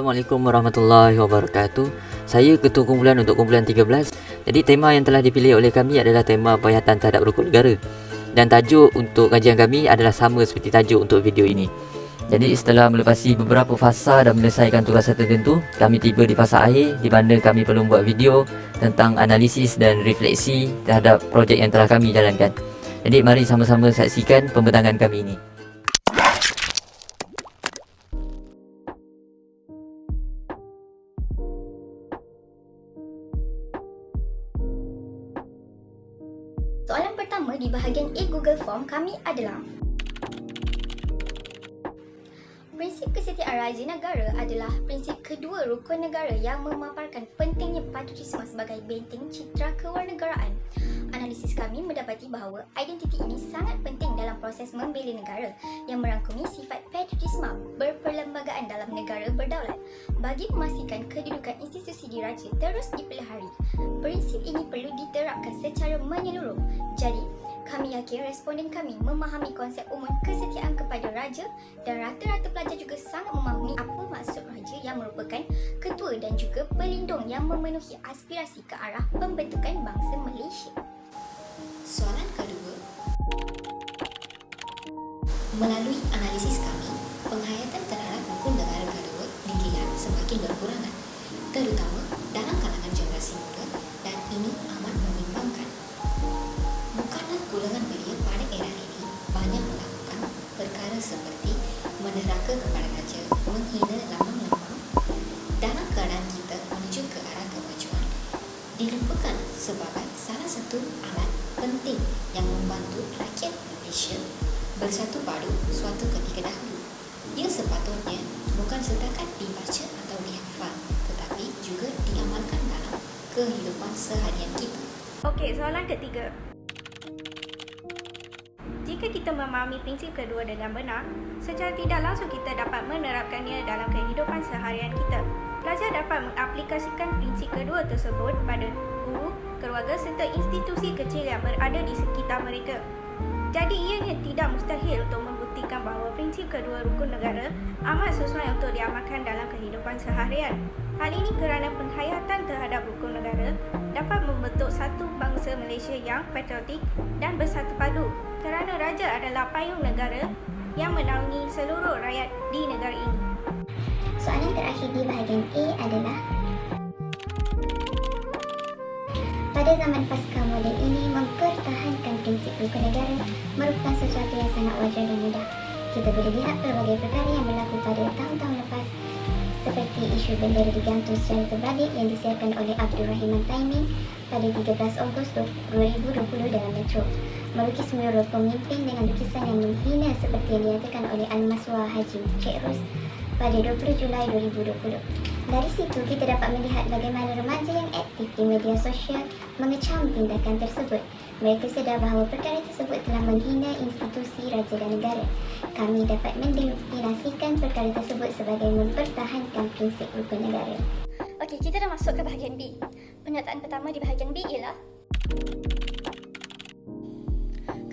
Assalamualaikum warahmatullahi wabarakatuh. Saya Ketua Kumpulan untuk kumpulan 13. Jadi tema yang telah dipilih oleh kami adalah tema penghayatan terhadap rukun negara. Dan tajuk untuk kajian kami adalah sama seperti tajuk untuk video ini. Jadi setelah melepasi beberapa fasa dan menyelesaikan tugas tertentu, kami tiba di fasa akhir di mana kami perlu membuat video tentang analisis dan refleksi terhadap projek yang telah kami jalankan. Jadi mari sama-sama saksikan pembentangan kami ini. Soalan pertama di bahagian A Google Form kami adalah: prinsip kesetiaan raja negara adalah prinsip kedua rukun negara yang memaparkan pentingnya patriotisme sebagai benteng citra kewarganegaraan. Analisis kami mendapati bahawa identiti ini sangat penting dalam proses membela negara yang merangkumi sifat patriotisme berperlembagaan dalam negara berdaulat bagi memastikan kedudukan institusi diraja terus dipelihara. Prinsip ini perlu diterapkan secara menyeluruh. Jadi, kami yakin responden kami memahami konsep umum kesetiaan kepada raja dan rata-rata pelajar juga sangat memahami apa maksud raja yang merupakan ketua dan juga pelindung yang memenuhi aspirasi ke arah pembentukan bangsa Malaysia. Soalan kedua, melalui analisis kami, penghayatan terhadap rukun negara kedua dilihat semakin berkurangan, terutama dalam kalangan generasi muda, dan ini amat membimbangkan. Bukanlah golongan belia pada era ini banyak melakukan perkara seperti meneraka kepada raja, menghina lambang-lambang dalam keadaan kita menuju ke arah kemajuan, dilupakan sebagai salah satu alat penting yang membantu rakyat Malaysia bersatu padu suatu ketika dahulu. Ia sepatutnya bukan setakat dibaca atau dihafal, tetapi juga diamalkan dalam kehidupan seharian kita. Okey, soalan ketiga. Jika kita memahami prinsip kedua dengan benar, secara tidak langsung kita dapat menerapkannya dalam kehidupan seharian kita. Pelajar dapat mengaplikasikan prinsip kedua tersebut pada guru, keluarga serta institusi kecil yang berada di sekitar mereka. Jadi ianya tidak mustahil untuk membuktikan bahawa prinsip kedua rukun negara amat sesuai untuk diamalkan dalam kehidupan seharian. Hal ini kerana penghayatan terhadap rukun negara dapat membentuk satu bangsa Malaysia yang patriotik dan bersatu padu, kerana raja adalah payung negara yang menaungi seluruh rakyat di negara ini. Soalan terakhir di bahagian A adalah: pada zaman pasca moden ini, mempertahankan prinsip rukun negara merupakan sesuatu yang sangat wajar dan mudah. Kita boleh lihat pelbagai perkara yang berlaku pada tahun-tahun lepas, seperti isu bendera digantung secara terbalik yang disiarkan oleh Abdul Rahman Taimin pada 13 Ogos 2020 dalam Metro, melukis mural pemimpin dengan lukisan yang menghina seperti yang dinyatakan oleh Al-Maswah Haji Cik Ros pada 20 Julai 2020. Dari situ kita dapat melihat bagaimana remaja yang aktif di media sosial mengecam tindakan tersebut. Mereka sedar bahawa perkara tersebut telah menghina institusi raja dan negara. Kami dapat mendefinisikan perkara tersebut sebagai mempertahankan prinsip rukun negara. Okey, kita dah masuk ke bahagian B. Pernyataan pertama di bahagian B ialah: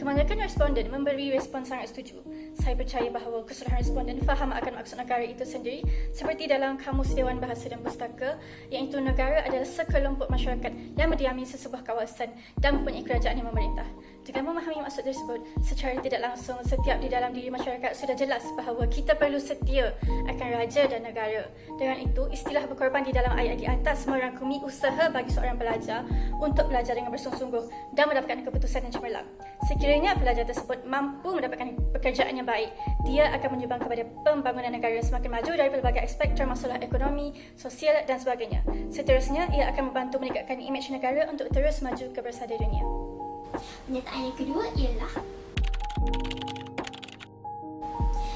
kebanyakan responden memberi respon sangat setuju. Saya percaya bahawa keseluruhan responden faham akan maksud negara itu sendiri, seperti dalam Kamus Dewan Bahasa dan Pustaka, iaitu negara adalah sekelompok masyarakat yang mendiami sesebuah kawasan dan mempunyai kerajaan yang memerintah. Dengan memahami maksud tersebut, secara tidak langsung setiap di dalam diri masyarakat sudah jelas bahawa kita perlu setia akan raja dan negara. Dengan itu, istilah berkorban di dalam ayat di atas merangkumi usaha bagi seorang pelajar untuk belajar dengan bersungguh-sungguh dan mendapatkan keputusan yang cemerlang. Sekiranya pelajar tersebut mampu mendapatkan pekerjaan yang baik, dia akan menyumbang kepada pembangunan negara yang semakin maju dari pelbagai aspek termasuklah ekonomi, sosial dan sebagainya. Seterusnya, ia akan membantu meningkatkan imej negara untuk terus maju ke bersada dunia. Pernyataan yang kedua ialah: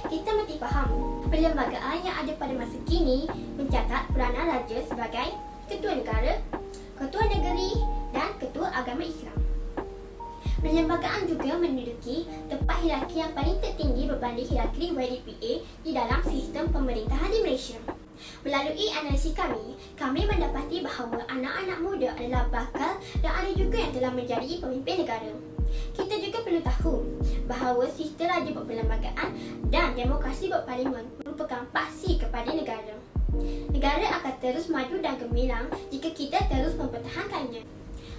kita mesti faham perlembagaan yang ada pada masa kini mencatat peranan raja sebagai ketua negara, ketua negeri dan ketua agama Islam. Perlembagaan juga menduduki tempat hierarki yang paling tertinggi berbanding hierarki YDPA di dalam sistem pemerintahan di Malaysia. Melalui analisis kami mendapati bahawa anak-anak muda adalah bakal dan ada juga yang telah menjadi pemimpin negara. Kita juga perlu tahu bahawa sistem raja berperlembagaan dan demokrasi berparlimen merupakan paksi kepada negara. Negara akan terus maju dan gemilang jika kita terus mempertahankannya.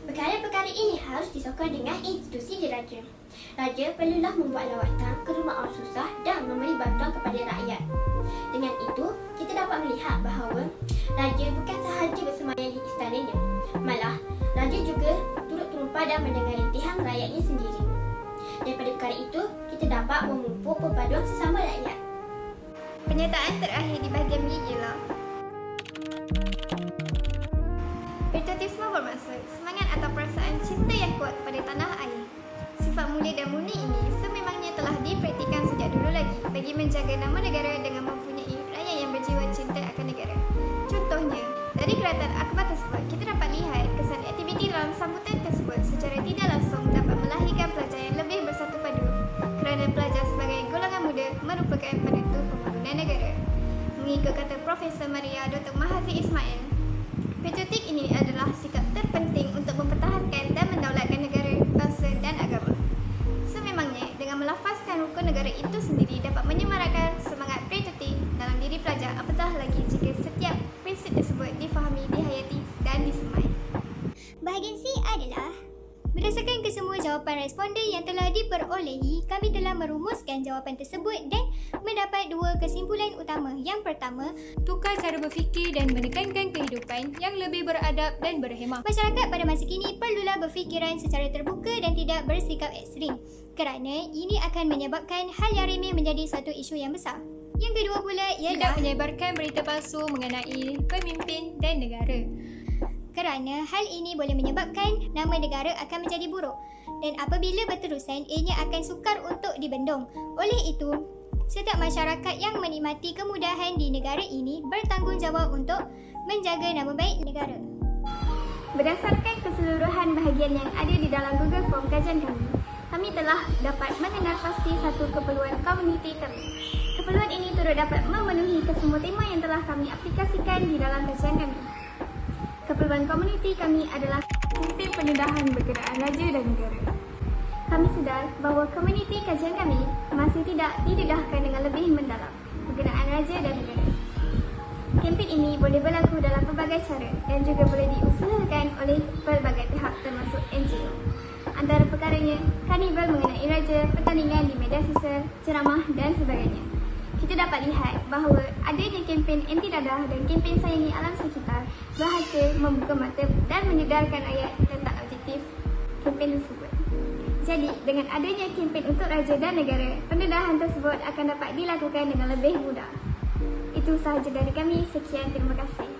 Perkara-perkara ini harus disokong dengan institusi diraja. Raja perlulah membuat lawatan ke rumah orang susah dan memberi bantuan kepada rakyat. Dengan itu, kita dapat melihat bahawa raja bukan sahaja bersemayam di istananya. Malah, raja juga turut tumpah dan mendengar rintihan rakyatnya sendiri. Daripada perkara itu, kita dapat memupuk perpaduan sesama rakyat. Pernyataan terakhir di bahagian B ialah patriotisme bermaksud semangat atau perasaan cinta yang kuat kepada tanah air. Sifat mulia dan murni ini sememangnya telah dipraktikkan sejak dulu lagi bagi menjaga nama negara dengan mempunyai rakyat yang berjiwa cinta akan negara. Contohnya, dari Kerajaan Akbar tersebut, kita dapat lihat kesan aktiviti dalam sambutan tersebut secara tidak langsung dapat melahirkan pelajar yang lebih bersatu padu kerana pelajar sebagai golongan muda merupakan penentu pembangunan negara. Mengikut kata Profesor Maria Dr. Mahathir Ismail, patriotik ini adalah sikap terpenting untuk mempertahankan dan mendaulatkan negara, bangsa dan agama. Sememangnya, dengan melafazkan rukun negara itu sendiri dapat menyemarakkan semangat patriotik dalam diri pelajar, apatah lagi jika setiap prinsip tersebut difahami, dihayati dan disemai. Bahagian C adalah berdasarkan kesemua jawapan responden yang telah diperolehi, kami telah merumuskan jawapan tersebut dan mendapat dua kesimpulan utama. Yang pertama, tukar cara berfikir dan menekankan kehidupan yang lebih beradab dan berhemah. masyarakat pada masa kini perlulah berfikiran secara terbuka dan tidak bersikap ekstrim kerana ini akan menyebabkan hal yang remeh menjadi satu isu yang besar. Yang kedua pula Tidak ialah menyebarkan berita palsu mengenai pemimpin dan negara. kerana hal ini boleh menyebabkan nama negara akan menjadi buruk dan apabila berterusan ianya akan sukar untuk dibendung. Oleh itu, setiap masyarakat yang menikmati kemudahan di negara ini bertanggungjawab untuk menjaga nama baik negara. Berdasarkan keseluruhan bahagian yang ada di dalam Google Form kajian kami telah dapat mengenal pasti satu keperluan komuniti kami. Keperluan ini turut dapat memenuhi kesemua tema yang telah kami aplikasikan di dalam kajian kami. Keperluan komuniti kami adalah sistem pendedahan berkenaan raja dan negara. Kami sedar bahawa komuniti kajian kami masih tidak didedahkan dengan lebih mendalam berkenaan raja dan negara. Kempen ini boleh berlaku dalam pelbagai cara dan juga boleh diusahakan oleh pelbagai pihak termasuk NGO. Antara perkaranya, karnival mengenai raja, pertandingan di media sosial, ceramah dan sebagainya. Kita dapat lihat bahawa adanya kempen anti dadah dan kempen sayangi alam sekitar berhasil membuka mata dan menyedarkan rakyat tentang objektif kempen tersebut. Jadi, dengan adanya kempen untuk raja dan negara, pendedahan tersebut akan dapat dilakukan dengan lebih mudah. Itu sahaja dari kami. Sekian, terima kasih.